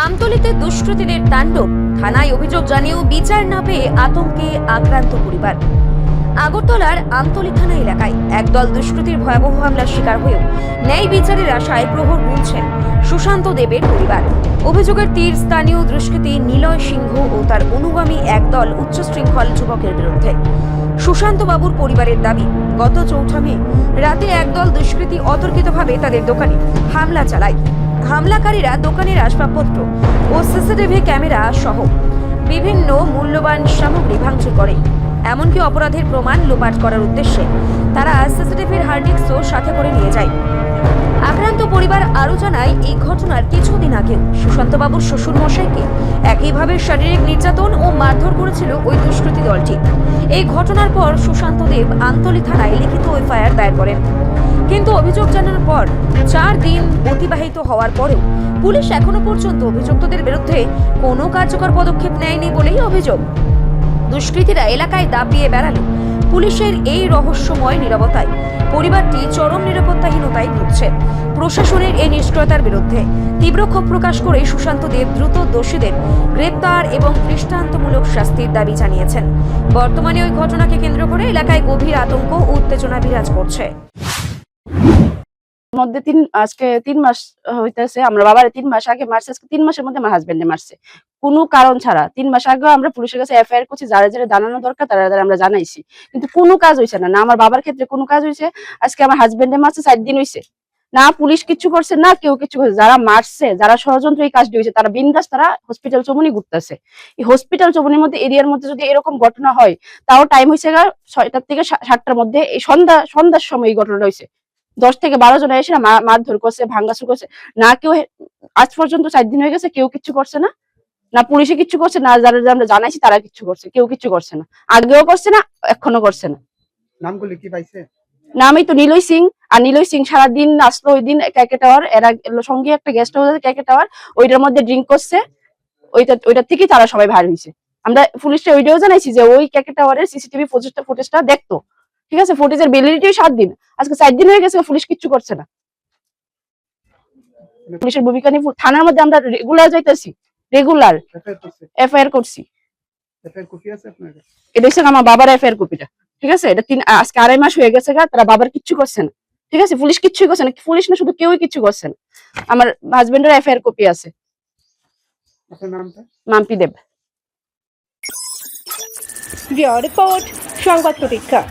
আমতলীতে দুষ্কৃতীদের তাণ্ডব, থানায় অভিযোগ জানিয়েও বিচার না পেয়ে আতঙ্কে আক্রান্ত পরিবার। আগরতলার আমতলী থানা এলাকায় একদল দুষ্কৃতীর ভয়াবহ হামলার শিকার হয়েও ন্যায় বিচারের আশায় প্রহর গুনছেন সুশান্ত দেবের পরিবার। অভিযোগের তীর স্থানীয় দুষ্কৃতী নিলয় সিংহ ও তার অনুগামী একদল উচ্চশৃঙ্খল যুবকের বিরুদ্ধে। সুশান্ত বাবুর পরিবারের দাবি, গত 4 মে রাতে একদল দুষ্কৃতী অতর্কিতভাবে তাদের দোকানে হামলা চালায়। হামলাকারীরা দোকানের আসবাবপত্র ও সিসিটিভি ক্যামেরা সহ বিভিন্ন মূল্যবান সামগ্রী ভাঙচুর করে। এমনকি অপরাধের প্রমাণ লোপাট করার উদ্দেশ্যে তারা সিসিটিভির হার্ড ডিস্কও সাথে করে নিয়ে যায়। আক্রান্ত পরিবার আরও জানায়, এই ঘটনার কিছুদিন আগেও সুশান্ত বাবুর শ্বশুর মশাইকে একইভাবে শারীরিক নির্যাতন ও মারধর করেছিল ওই দুষ্কৃতী দলটি। এই ঘটনার পর সুশান্ত দেব আমতলী থানায় লিখিত এফআইআর দায়ের করেন। কিন্তু অভিযোগ জানানোর পর 4 দিন অতিবাহিত হওয়ার পরেও পুলিশ এখনো পর্যন্ত অভিযুক্তদের বিরুদ্ধে কোনো কার্যকর পদক্ষেপ নেয়নি বলেই অভিযোগ। দুষ্কৃতীরা এলাকায় দাপিয়ে বেড়ালে পুলিশের এই রহস্যময় নীরবতায় পরিবারটি চরম নিরাপত্তাহীনতায় ভুগছে। প্রশাসনের এই নিষ্ক্রিয়তার বিরুদ্ধে তীব্র ক্ষোভ প্রকাশ করে সুশান্ত দেব দ্রুত দোষীদের গ্রেপ্তার এবং দৃষ্টান্তমূলক শাস্তির দাবি জানিয়েছেন। বর্তমানে ওই ঘটনাকে কেন্দ্র করে এলাকায় গভীর আতঙ্ক ও উত্তেজনা বিরাজ করছে। মধ্যে আজকে 3 মাস হইতেছে, আমরা বাবারে 3 মাস আগে মারছে। আজকে 3 মাসের মধ্যে আমার হাজবেন্ডে মারছে কোনো কারণ ছাড়া। 3 মাস আগে আমরা পুলিশের কাছে এফআইআর করছি, যারা যারা জানানো দরকার তারা আমরা জানাইছি, কিন্তু কোনো কাজ হয়েছে না। না আমার বাবার ক্ষেত্রে কোনো কাজ হয়েছে। আজকে আমার হাজবেন্ডে মারছে 4 দিন হয়েছে, না পুলিশ কিছু করছে না কেউ কিছু করছে। যারা মারছে, যারা ষড়যন্ত্র এই কাজটি হয়েছে, তারা বিন্দাস তারা হসপিটাল চৌমুনি ঘুরতেছে। এই হসপিটাল চৌমুনির মধ্যে এরিয়ার মধ্যে যদি এরকম ঘটনা হয়, তাও টাইম হয়েছে 6টা থেকে 7টার মধ্যে, এই সন্ধ্যার সময় এই ঘটনাটা হয়েছে। 10 থেকে 12 জন এসে মারধর করছে, ভাঙাচুর করছে। না কেউ আজ পর্যন্ত 4 দিন হয়ে গেছে, কেউ কিছু করছে না, না পুলিশে কিছু করছে না, যারা আমরা জানাইছি তারা কিছু করছে, কেউ কিছু করছে না, আগেও করছে না, এখনো করছে না। নামগুলো কি পাইছে? নামই তো নিলয় সিং। আর নিলয় সিং সারাদিন আসলো ওই দিন কেকে টাওয়ার, এরা সঙ্গে একটা গেস্ট হাউস আছে কেকে টাওয়ার, ওইটার মধ্যে ড্রিঙ্ক করছে। ওইটার থেকেই তারা সবাই ভার হয়েছে। আমরা পুলিশকে ওইটাও জানাইছি যে ওই কেকে টাওয়ারের সিসিটিভি ফুটেজটা দেখতো। ঠিক আছে, ফুটেজের ভ্যালিডিটি 7 দিন, আজকে 4 দিন হয়ে গেছে, পুলিশ কিচ্ছু করছে না। পুলিশের ভূমিকা নিয়ে থানার মধ্যে আমরা রেগুলার যাইতেছি, রেগুলার এফআইআর করছি। এটা হচ্ছে আমার বাবার এফআইআর কপিটা। ঠিক আছে, এটা আজকে 2.5 মাস হয়ে গেছে, তারা বাবার কিচ্ছু করছে না। ঠিক আছে, পুলিশ কিচ্ছুই করছে না, পুলিশ না শুধু কেউই কিচ্ছু করছে না। আমার হাজবেন্ডের এফআইআর কপি আছে। মাম্পি দেব। রিপোর্ট সংবাদ প্রতীক্ষা।